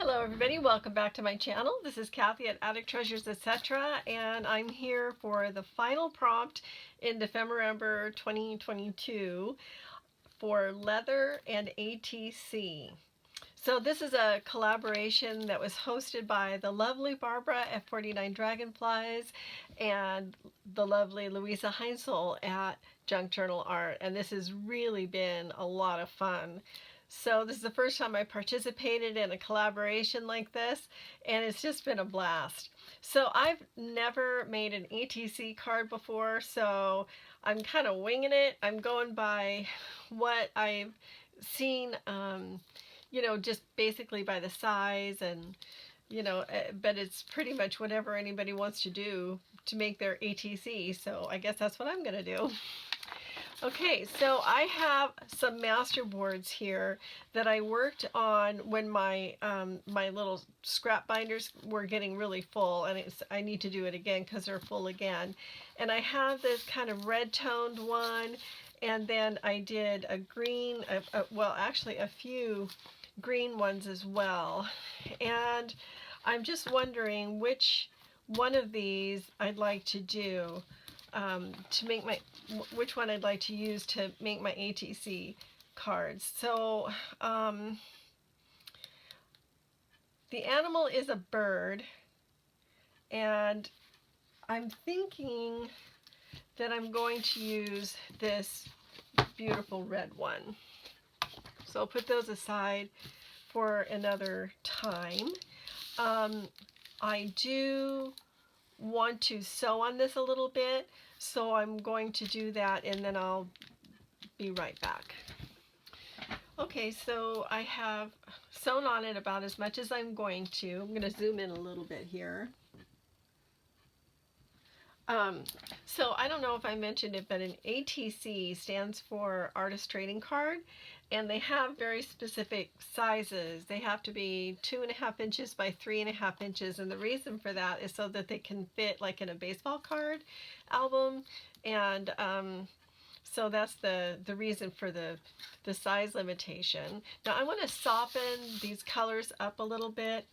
Hello everybody, welcome back to my channel. This is Kathy at Attic Treasures, etc. And I'm here for the final prompt in Ephemera 2022 for leather and ATC. So this is a collaboration that was hosted by the lovely Barbara at 49 Dragonflies and the lovely Louisa Heinzel at Junk Journal Art. And this has really been a lot of fun. So this is the first time I participated in a collaboration like this, and it's just been a blast. So I've never made an ATC card before, so I'm kind of winging it. I'm going by what I've seen, just basically by the size and, but it's pretty much whatever anybody wants to do to make their ATC. So I guess that's what I'm going to do. Okay, so I have some master boards here that I worked on when my my little scrap binders were getting really full, and I need to do it again because they're full again. And I have this kind of red toned one, and then I did a green, well actually a few green ones as well. And I'm just wondering which one of these I'd like to do. To make which one I'd like to use to make my ATC cards. So the animal is a bird, and I'm thinking that I'm going to use this beautiful red one. So I'll put those aside for another time. I do want to sew on this a little bit, so I'm going to do that and then I'll be right back. Okay, so I have sewn on it about as much as I'm going to. I'm going to zoom in a little bit here. So I don't know if I mentioned it, but an ATC stands for Artist Trading Card, and they have very specific sizes. They have to be 2.5 inches by 3.5 inches, and the reason for that is so that they can fit like in a baseball card album, and so that's the reason for the size limitation. Now I want to soften these colors up a little bit.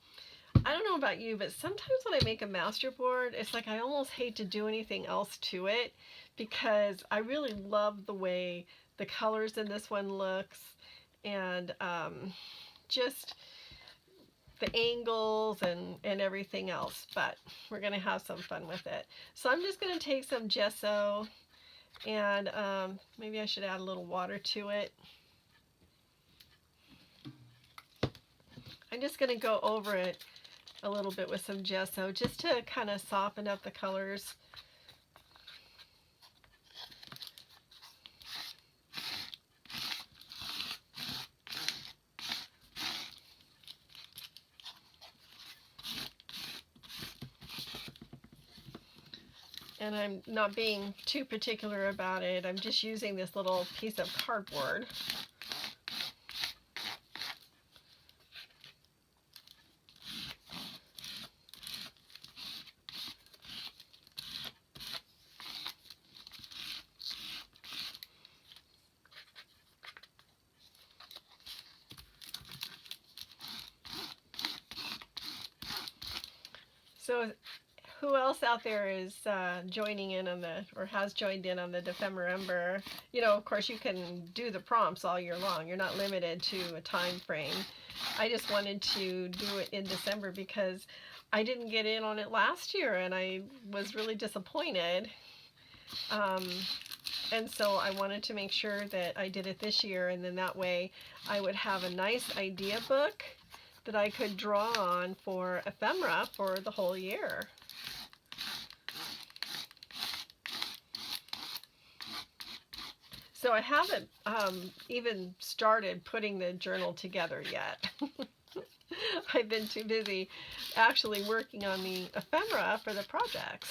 I don't know about you, but sometimes when I make a master board, it's like I almost hate to do anything else to it because I really love the way the colors in this one looks, and just the angles and everything else, but we're going to have some fun with it. So I'm just going to take some gesso, and maybe I should add a little water to it. I'm just going to go over it a little bit with some gesso just to kind of soften up the colors. And I'm not being too particular about it. I'm just using this little piece of cardboard. So who else out there is joining in on or has joined in on the Ephemera? Of course you can do the prompts all year long. You're not limited to a time frame. I just wanted to do it in December because I didn't get in on it last year and I was really disappointed. And so I wanted to make sure that I did it this year, and then that way I would have a nice idea book that I could draw on for ephemera for the whole year. So I haven't even started putting the journal together yet. I've been too busy actually working on the ephemera for the projects.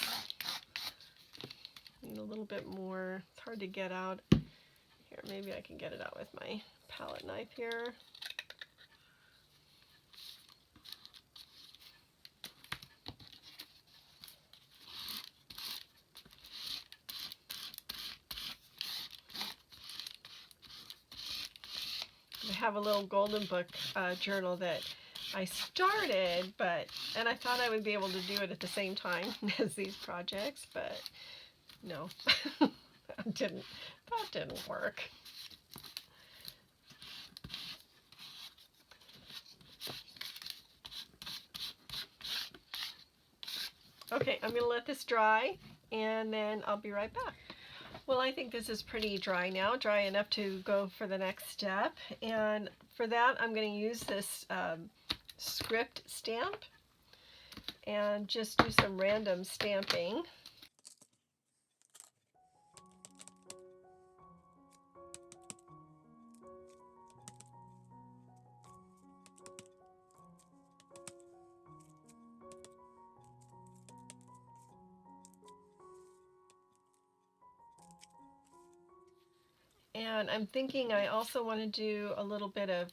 Need a little bit more. It's hard to get out. Here, maybe I can get it out with my palette knife here. I have a little golden book journal that I started, and I thought I would be able to do it at the same time as these projects, but no, that didn't work. Okay, I'm going to let this dry, and then I'll be right back. Well, I think this is pretty dry now, dry enough to go for the next step. And for that, I'm going to use this script stamp and just do some random stamping. And I'm thinking I also want to do a little bit of,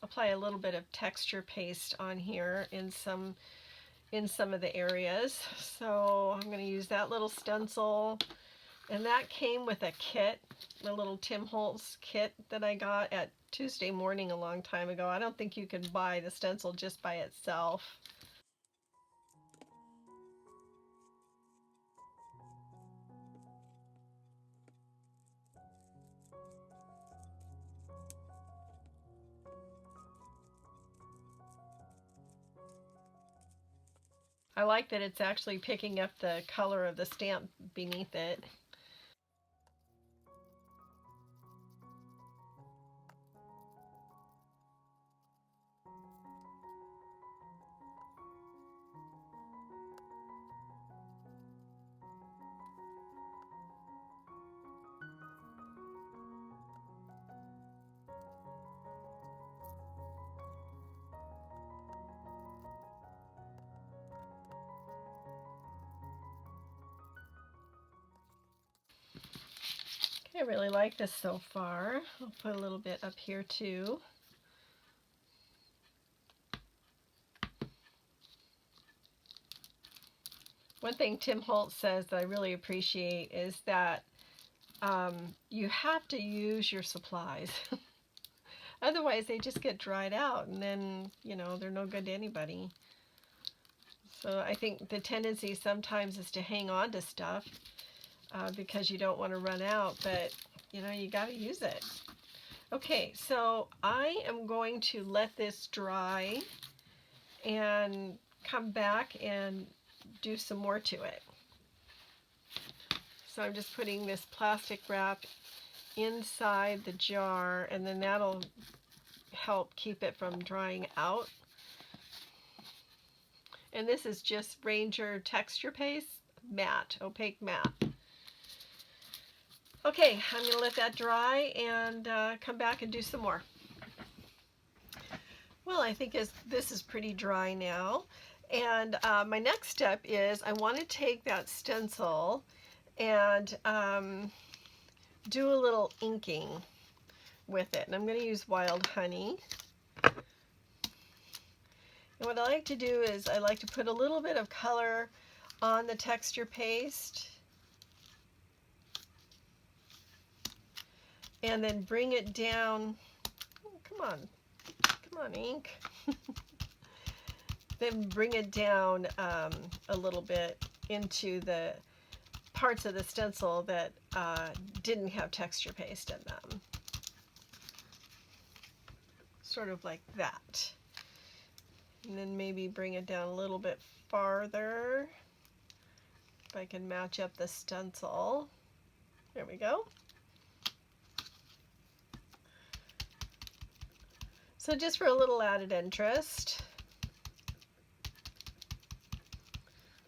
apply a little bit of texture paste on here in some of the areas. So I'm going to use that little stencil. And that came with a kit, a little Tim Holtz kit that I got at Tuesday Morning a long time ago. I don't think you can buy the stencil just by itself. I like that it's actually picking up the color of the stamp beneath it. I really like this so far. I'll put a little bit up here too. One thing Tim Holtz says that I really appreciate is that you have to use your supplies. Otherwise they just get dried out and then, you know, they're no good to anybody. So I think the tendency sometimes is to hang on to stuff because you don't want to run out, but you know, you got to use it. Okay, so I am going to let this dry and come back and do some more to it. So I'm just putting this plastic wrap inside the jar, and then that'll help keep it from drying out. And this is just Ranger Texture Paste matte, opaque matte. Okay, I'm going to let that dry and come back and do some more. Well, I think this is pretty dry now. And my next step is I want to take that stencil and do a little inking with it. And I'm going to use Wild Honey. And what I like to do is I like to put a little bit of color on the texture paste and then bring it down. Oh, come on, ink. Then bring it down a little bit into the parts of the stencil that didn't have texture paste in them. Sort of like that. And then maybe bring it down a little bit farther. If I can match up the stencil. There we go. So just for a little added interest.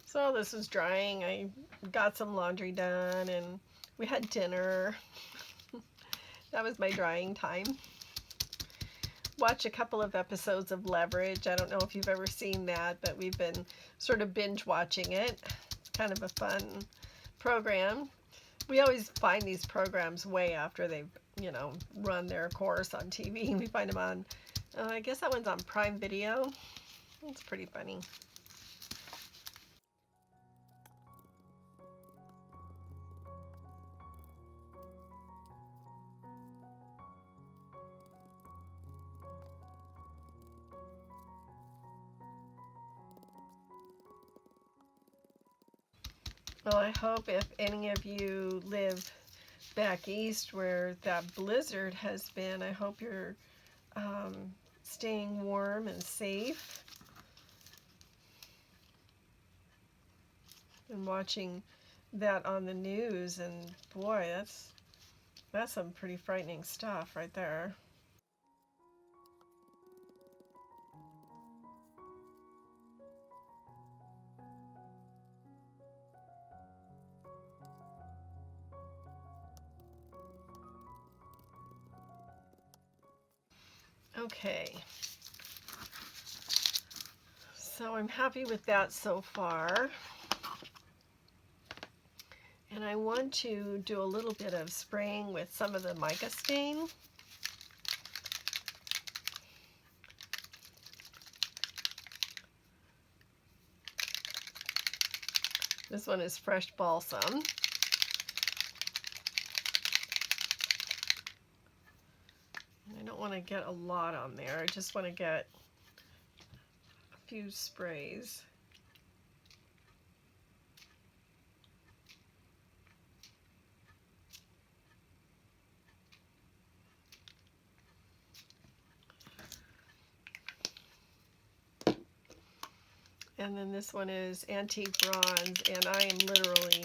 So this is drying. I got some laundry done and we had dinner. That was my drying time. Watch a couple of episodes of Leverage. I don't know if you've ever seen that, but we've been sort of binge watching it. It's kind of a fun program. We always find these programs way after they've, you know, run their course on TV. We find them on, I guess that one's on Prime Video. It's pretty funny. Well, I hope if any of you live back east where that blizzard has been, I hope you're staying warm and safe and watching that on the news. And boy, that's some pretty frightening stuff right there. Okay, so I'm happy with that so far. And I want to do a little bit of spraying with some of the mica stain. This one is fresh balsam. I don't want to get a lot on there. I just want to get a few sprays. And then this one is antique bronze, and I am literally,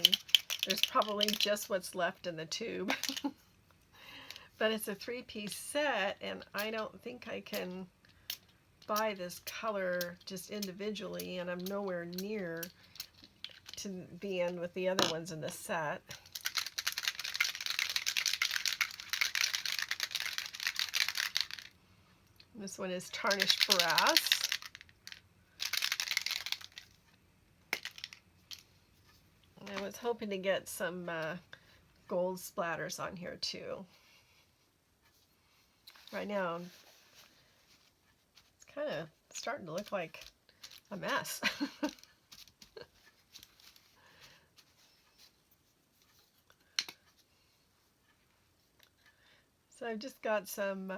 there's probably just what's left in the tube. But it's a 3-piece set, and I don't think I can buy this color just individually, and I'm nowhere near to the end with the other ones in the set. This one is tarnished brass. I was hoping to get some gold splatters on here too. Right now, it's kind of starting to look like a mess. So I've just got some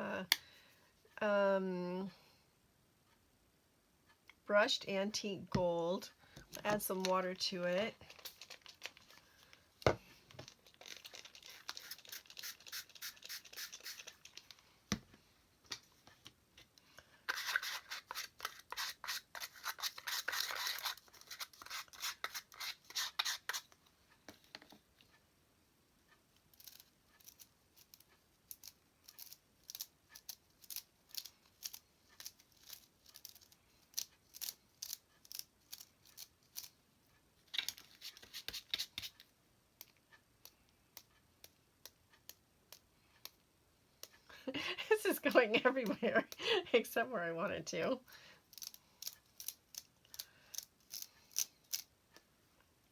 brushed antique gold. Add some water to it. This is going everywhere except where I want it to.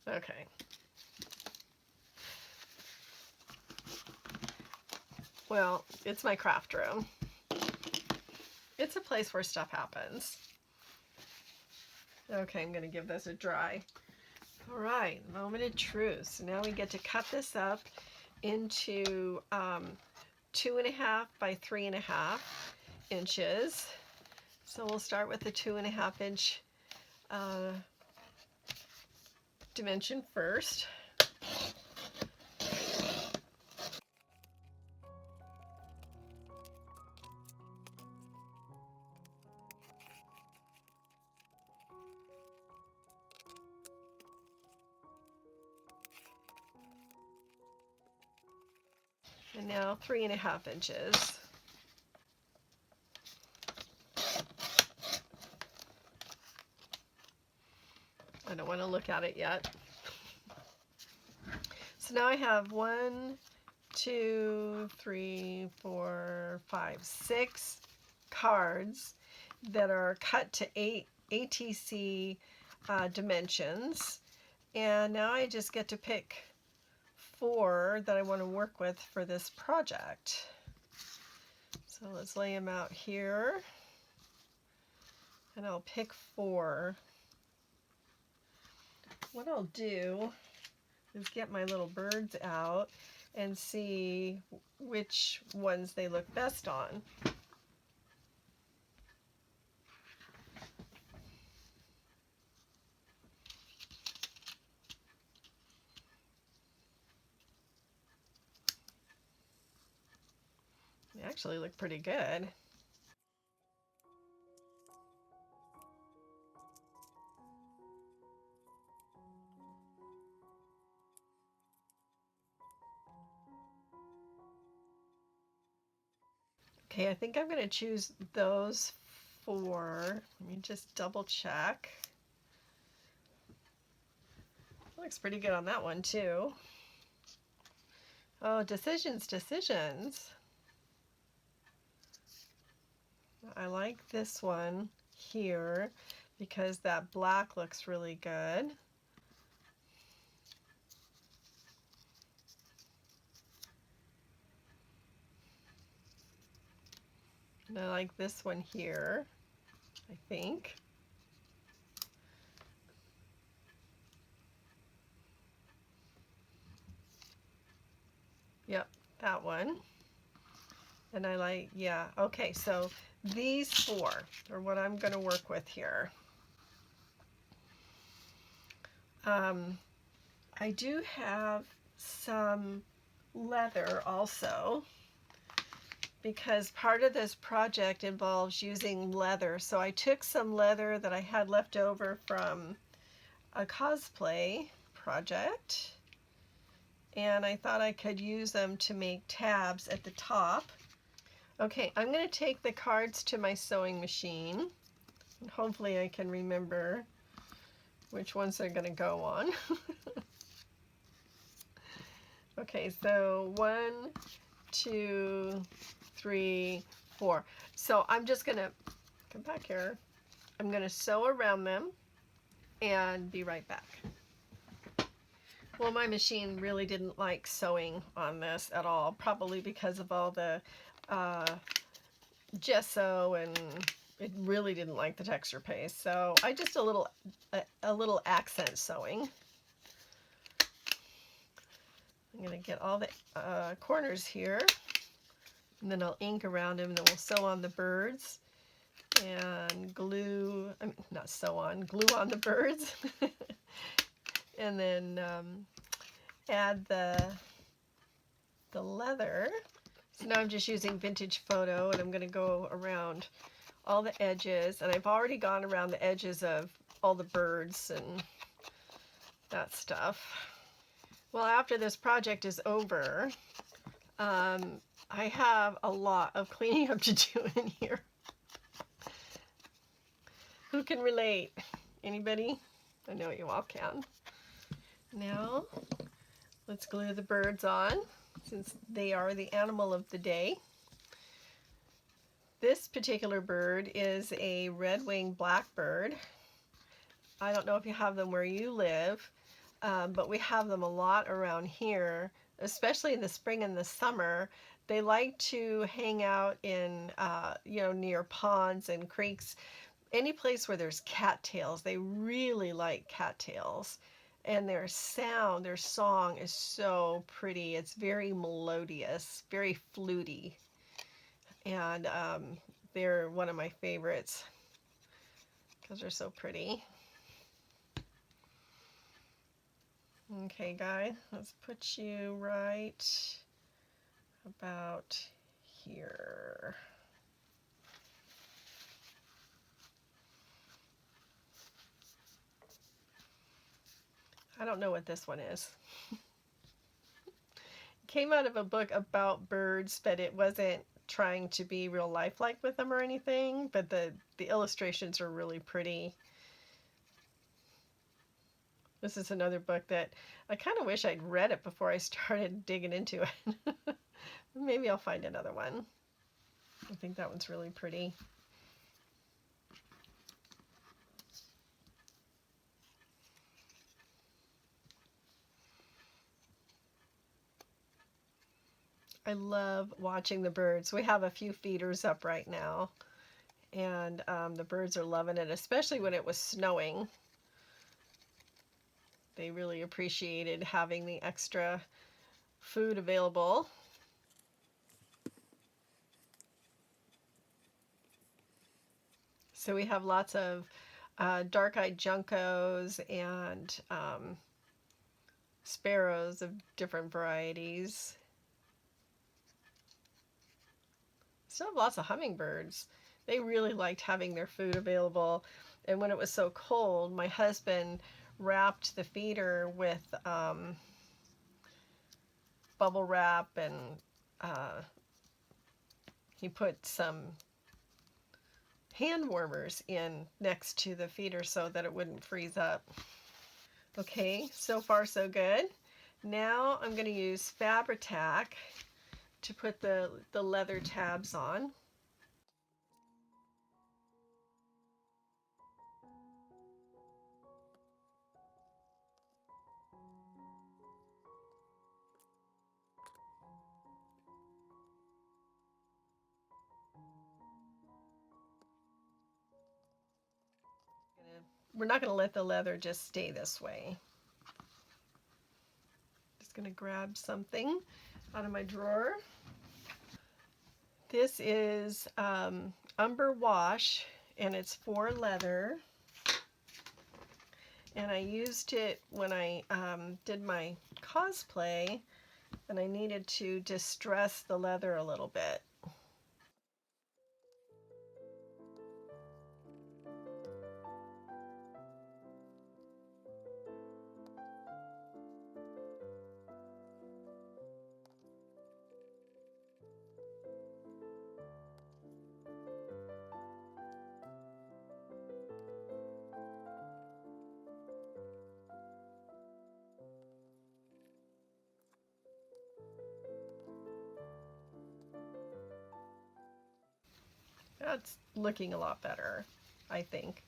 Okay. Well, it's my craft room. It's a place where stuff happens. Okay, I'm going to give this a dry. All right, moment of truth. So now we get to cut this up into 2.5 by 3.5 inches. So we'll start with the 2.5 inch dimension first. And now 3.5 inches. I don't want to look at it yet. So now I have 1, 2, 3, 4, 5, 6 cards that are cut to 8 ATC dimensions. And now I just get to pick 4 that I want to work with for this project. So let's lay them out here. And I'll pick 4. What I'll do is get my little birds out and see which ones they look best on. They actually look pretty good. Okay, I think I'm going to choose those four. Let me just double check. Looks pretty good on that one too. Oh, decisions, decisions. I like this one here because that black looks really good. And I like this one here, I think. Yep, that one. And I like, yeah, okay, so these four are what I'm going to work with here. I do have some leather also, because part of this project involves using leather. So I took some leather that I had left over from a cosplay project, and I thought I could use them to make tabs at the top. Okay, I'm going to take the cards to my sewing machine, and hopefully I can remember which ones they're going to go on. Okay, so 1, 2, 3, 4. So I'm just going to come back here. I'm going to sew around them and be right back. Well, my machine really didn't like sewing on this at all, probably because of all the gesso, and it really didn't like the texture paste. So I just a little accent sewing. I'm going to get all the corners here, and then I'll ink around them, and then we'll sew on the birds and glue, I mean, not sew on, glue on the birds. And then add the leather. So now I'm just using Vintage Photo, and I'm going to go around all the edges, and I've already gone around the edges of all the birds and that stuff. Well, after this project is over, I have a lot of cleaning up to do in here. Who can relate? Anybody? I know you all can. Now, let's glue the birds on, since they are the animal of the day. This particular bird is a red-winged blackbird. I don't know if you have them where you live, but we have them a lot around here, especially in the spring and the summer. They like to hang out in, near ponds and creeks, any place where there's cattails. They really like cattails. And their song is so pretty. It's very melodious, very fluty. And they're one of my favorites because they're so pretty. Okay, guys, let's put you right about here. I don't know what this one is. It came out of a book about birds, but it wasn't trying to be real lifelike with them or anything, but the illustrations are really pretty. This is another book that I kind of wish I'd read it before I started digging into it. Maybe I'll find another one. I think that one's really pretty. I love watching the birds. We have a few feeders up right now, and the birds are loving it, especially when it was snowing. They really appreciated having the extra food available. So we have lots of dark-eyed juncos and sparrows of different varieties. still have lots of hummingbirds. They really liked having their food available. And when it was so cold, my husband wrapped the feeder with bubble wrap, and he put some hand warmers in next to the feeder so that it wouldn't freeze up. Okay, so far so good. Now I'm going to use Fabri-Tac to put the leather tabs on. We're not going to let the leather just stay this way. Just going to grab something out of my drawer. This is Umber Wash, and it's for leather. And I used it when I did my cosplay, and I needed to distress the leather a little bit. That's looking a lot better, I think.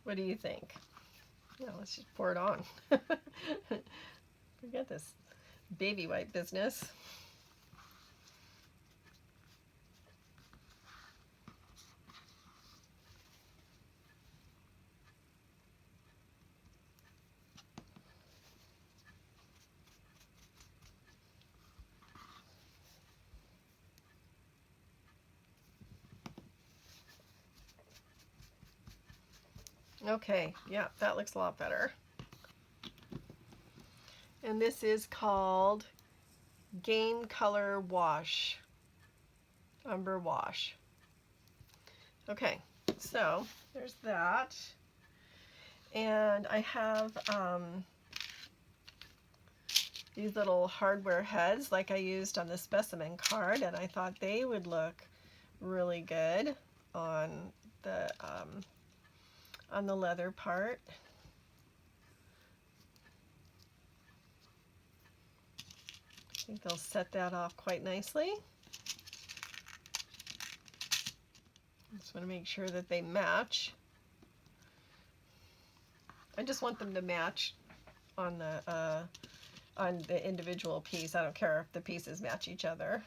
What do you think? Yeah, let's just pour it on. Forget this baby wipe business. Okay, yeah, that looks a lot better. And this is called Game Color Wash, Umber Wash. Okay, so there's that. And I have these little hardware heads like I used on the specimen card, and I thought they would look really good on the leather part. I think they'll set that off quite nicely. Just want to make sure that they match. I just want them to match on the individual piece. I don't care if the pieces match each other.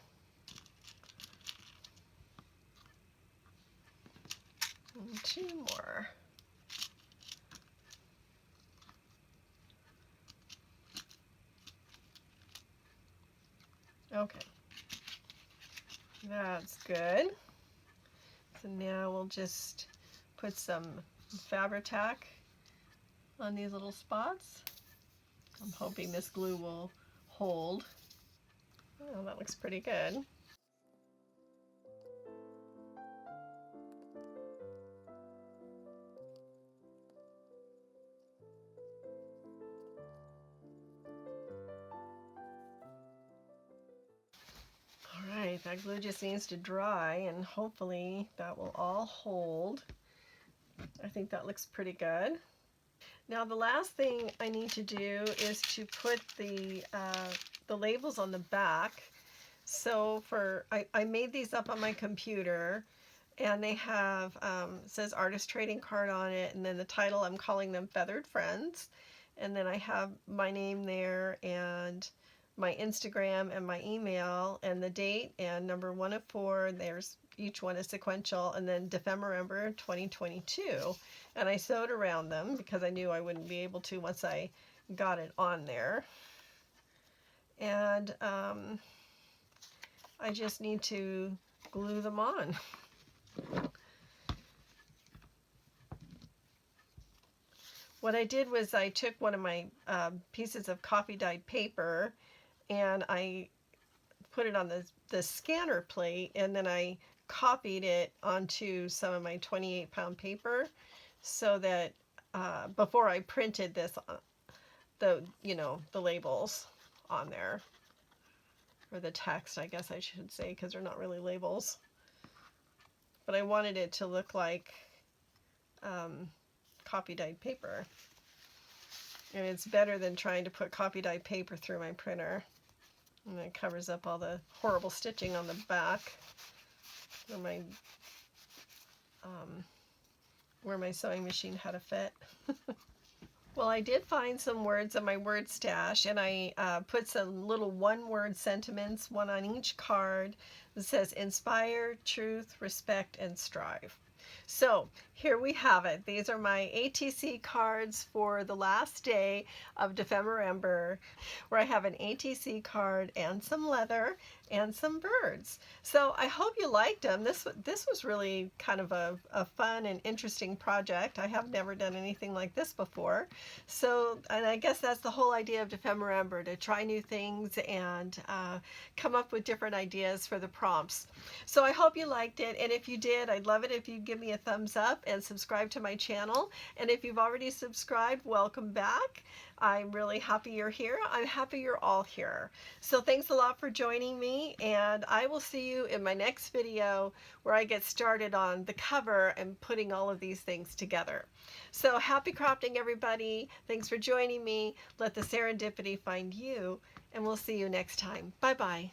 And two more. Okay, that's good. So now we'll just put some Fabri-Tac on these little spots. I'm hoping this glue will hold. Oh, that looks pretty good. All right, that glue just needs to dry, and hopefully that will all hold. I think that looks pretty good. Now the last thing I need to do is to put the labels on the back. So I made these up on my computer, and they have says artist trading card on it, and then the title, I'm calling them Feathered Friends, and then I have my name there and my Instagram and my email and the date and number 1 of 4. There's each one is sequential, and then Ephemera 2022. And I sewed around them because I knew I wouldn't be able to once I got it on there. And I just need to glue them on. What I did was I took one of my pieces of coffee dyed paper, and I put it on the scanner plate, and then I copied it onto some of my 28-pound paper so that before I printed this, the labels on there, or the text, I guess I should say, because they're not really labels. But I wanted it to look like copy dyed paper. And it's better than trying to put copy dyed paper through my printer. And it covers up all the horrible stitching on the back where my sewing machine had a fit. Well, I did find some words in my word stash, and I put some little one-word sentiments, one on each card, that says inspire, truth, respect, and strive. So here we have it. These are my ATC cards for the last day of Ephemera, where I have an ATC card and some leather and some birds. So I hope you liked them. This was really kind of a fun and interesting project. I have never done anything like this before. So, and I guess that's the whole idea of Ephemera, to try new things and come up with different ideas for the prompts. So I hope you liked it, and if you did, I'd love it if you'd give me a thumbs up and subscribe to my channel. And if you've already subscribed, welcome back. I'm really happy you're here. I'm happy you're all here. So thanks a lot for joining me, and I will see you in my next video where I get started on the cover and putting all of these things together. So happy crafting, everybody. Thanks for joining me. Let the serendipity find you, and we'll see you next time. Bye-bye.